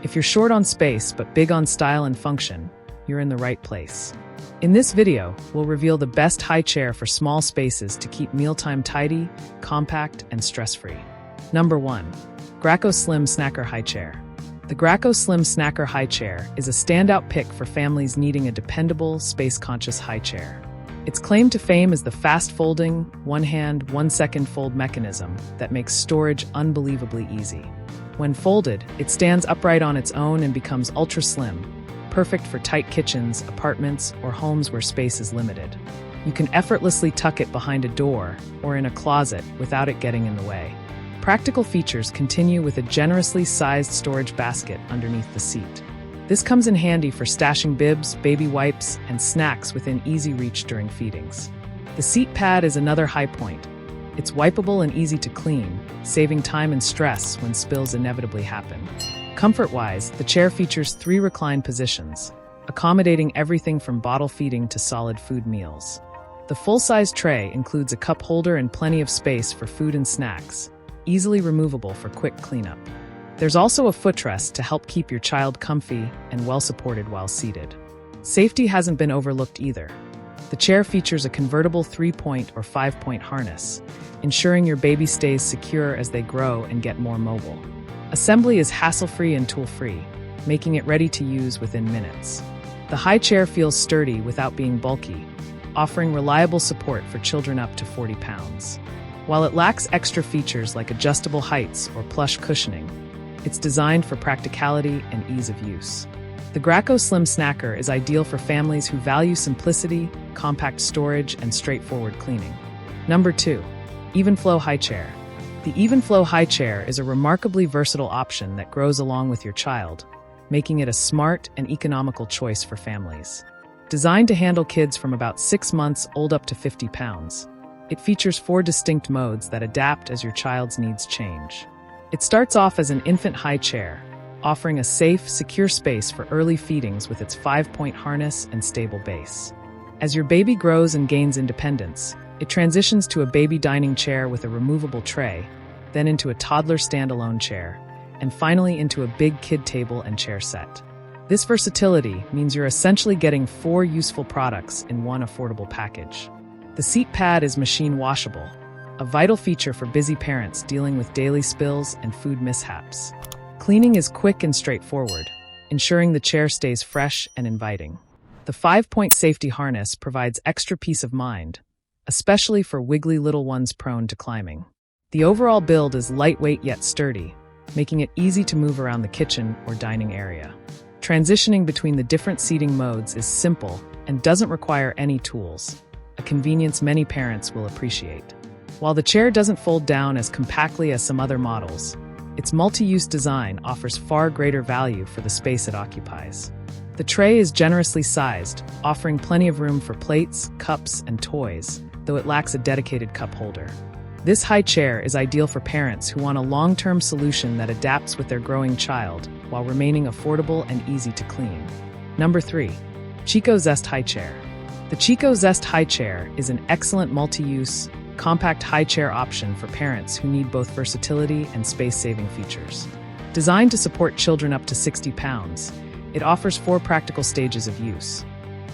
If you're short on space but big on style and function, you're in the right place. In this video, we'll reveal the best high chair for small spaces to keep mealtime tidy, compact, and stress-free. Number 1. Graco Slim Snacker High Chair. The Graco Slim Snacker High Chair is a standout pick for families needing a dependable, space-conscious high chair. Its claim to fame is the fast-folding, one-hand, one-second fold mechanism that makes storage unbelievably easy. When folded, it stands upright on its own and becomes ultra-slim, perfect for tight kitchens, apartments, or homes where space is limited. You can effortlessly tuck it behind a door or in a closet without it getting in the way. Practical features continue with a generously sized storage basket underneath the seat. This comes in handy for stashing bibs, baby wipes, and snacks within easy reach during feedings. The seat pad is another high point. It's wipeable and easy to clean, saving time and stress when spills inevitably happen. Comfort-wise, the chair features 3 recline positions, accommodating everything from bottle feeding to solid food meals. The full-size tray includes a cup holder and plenty of space for food and snacks, easily removable for quick cleanup. There's also a footrest to help keep your child comfy and well-supported while seated. Safety hasn't been overlooked either. The chair features a convertible 3-point or 5-point harness, ensuring your baby stays secure as they grow and get more mobile. Assembly is hassle-free and tool-free, making it ready to use within minutes. The high chair feels sturdy without being bulky, offering reliable support for children up to 40 pounds. While it lacks extra features like adjustable heights or plush cushioning, it's designed for practicality and ease of use. The Graco Slim Snacker is ideal for families who value simplicity, compact storage, and straightforward cleaning. Number 2. Evenflo High Chair. The Evenflo High Chair is a remarkably versatile option that grows along with your child, making it a smart and economical choice for families. Designed to handle kids from about 6 months old up to 50 pounds, it features 4 distinct modes that adapt as your child's needs change. It starts off as an infant high chair, offering a safe, secure space for early feedings with its 5-point harness and stable base. As your baby grows and gains independence, it transitions to a baby dining chair with a removable tray, then into a toddler standalone chair, and finally into a big kid table and chair set. This versatility means you're essentially getting 4 useful products in one affordable package. The seat pad is machine washable, a vital feature for busy parents dealing with daily spills and food mishaps. Cleaning is quick and straightforward, ensuring the chair stays fresh and inviting. The 5-point safety harness provides extra peace of mind, especially for wiggly little ones prone to climbing. The overall build is lightweight yet sturdy, making it easy to move around the kitchen or dining area. Transitioning between the different seating modes is simple and doesn't require any tools, a convenience many parents will appreciate. While the chair doesn't fold down as compactly as some other models, its multi-use design offers far greater value for the space it occupies. The tray is generously sized, offering plenty of room for plates, cups, and toys, though it lacks a dedicated cup holder. This high chair is ideal for parents who want a long-term solution that adapts with their growing child while remaining affordable and easy to clean. Number 3. Chicco Zest High Chair. The Chicco Zest High Chair is an excellent multi-use, compact high chair option for parents who need both versatility and space-saving features. Designed to support children up to 60 pounds, it offers 4 practical stages of use,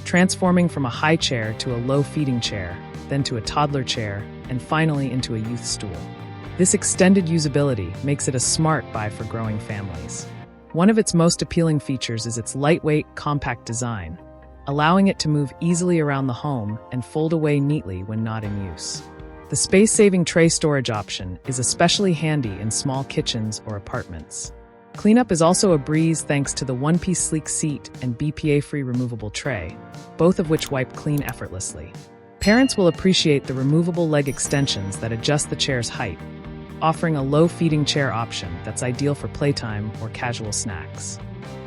transforming from a high chair to a low feeding chair, then to a toddler chair, and finally into a youth stool. This extended usability makes it a smart buy for growing families. One of its most appealing features is its lightweight, compact design, allowing it to move easily around the home and fold away neatly when not in use. The space-saving tray storage option is especially handy in small kitchens or apartments. Cleanup is also a breeze thanks to the one-piece sleek seat and BPA-free removable tray, both of which wipe clean effortlessly. Parents will appreciate the removable leg extensions that adjust the chair's height, offering a low-feeding chair option that's ideal for playtime or casual snacks.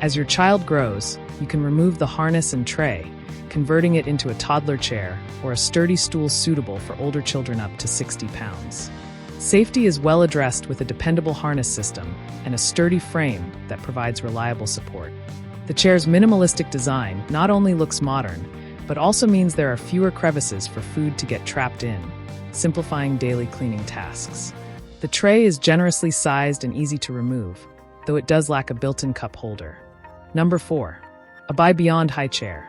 As your child grows, you can remove the harness and tray, converting it into a toddler chair or a sturdy stool suitable for older children up to 60 pounds. Safety is well addressed with a dependable harness system and a sturdy frame that provides reliable support. The chair's minimalistic design not only looks modern, but also means there are fewer crevices for food to get trapped in, simplifying daily cleaning tasks. The tray is generously sized and easy to remove, though it does lack a built-in cup holder. Number 4. Abiie Beyond High Chair.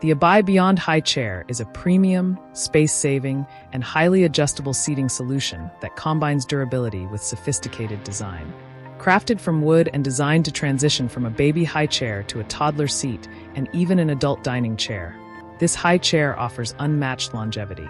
The Abiie Beyond High Chair is a premium, space-saving, and highly adjustable seating solution that combines durability with sophisticated design. Crafted from wood and designed to transition from a baby high chair to a toddler seat and even an adult dining chair, this high chair offers unmatched longevity.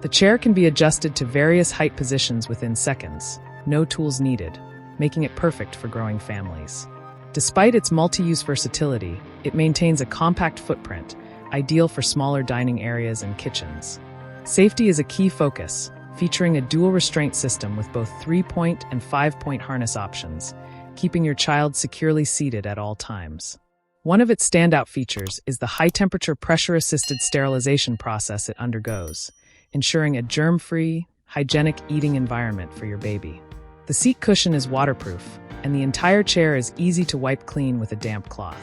The chair can be adjusted to various height positions within seconds, no tools needed, making it perfect for growing families. Despite its multi-use versatility, it maintains a compact footprint, ideal for smaller dining areas and kitchens. Safety is a key focus, featuring a dual restraint system with both 3-point and 5-point harness options, keeping your child securely seated at all times. One of its standout features is the high-temperature pressure-assisted sterilization process it undergoes, ensuring a germ-free, hygienic eating environment for your baby. The seat cushion is waterproof, and the entire chair is easy to wipe clean with a damp cloth.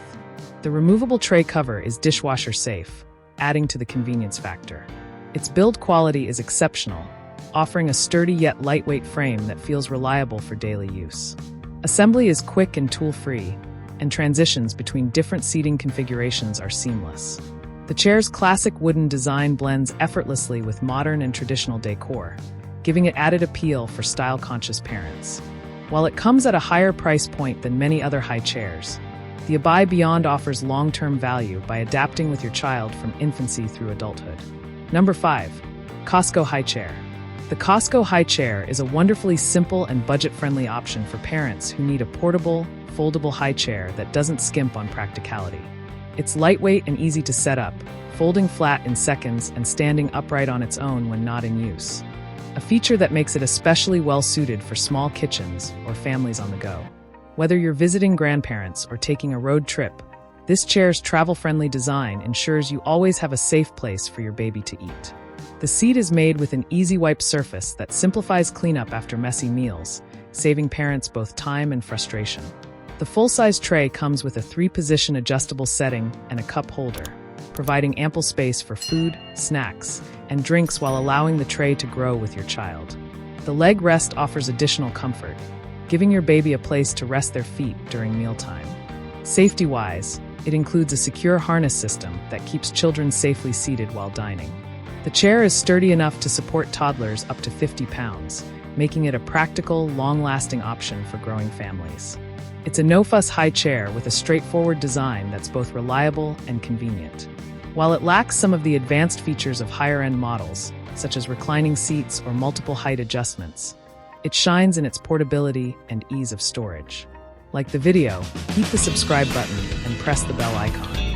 The removable tray cover is dishwasher safe, adding to the convenience factor. Its build quality is exceptional, offering a sturdy yet lightweight frame that feels reliable for daily use. Assembly is quick and tool-free, and transitions between different seating configurations are seamless. The chair's classic wooden design blends effortlessly with modern and traditional decor, giving it added appeal for style-conscious parents. While it comes at a higher price point than many other high chairs, the Abiie Beyond offers long-term value by adapting with your child from infancy through adulthood. Number 5. Cosco High Chair. The Cosco High Chair is a wonderfully simple and budget-friendly option for parents who need a portable, foldable high chair that doesn't skimp on practicality. It's lightweight and easy to set up, folding flat in seconds and standing upright on its own when not in use. A feature that makes it especially well-suited for small kitchens or families on the go. Whether you're visiting grandparents or taking a road trip, this chair's travel-friendly design ensures you always have a safe place for your baby to eat. The seat is made with an easy wipe surface that simplifies cleanup after messy meals, saving parents both time and frustration. The full-size tray comes with a 3-position adjustable setting and a cup holder, providing ample space for food, snacks, and drinks while allowing the tray to grow with your child. The leg rest offers additional comfort, giving your baby a place to rest their feet during mealtime. Safety-wise, it includes a secure harness system that keeps children safely seated while dining. The chair is sturdy enough to support toddlers up to 50 pounds, making it a practical, long-lasting option for growing families. It's a no-fuss high chair with a straightforward design that's both reliable and convenient. While it lacks some of the advanced features of higher-end models, such as reclining seats or multiple height adjustments, it shines in its portability and ease of storage. Like the video, hit the subscribe button and press the bell icon.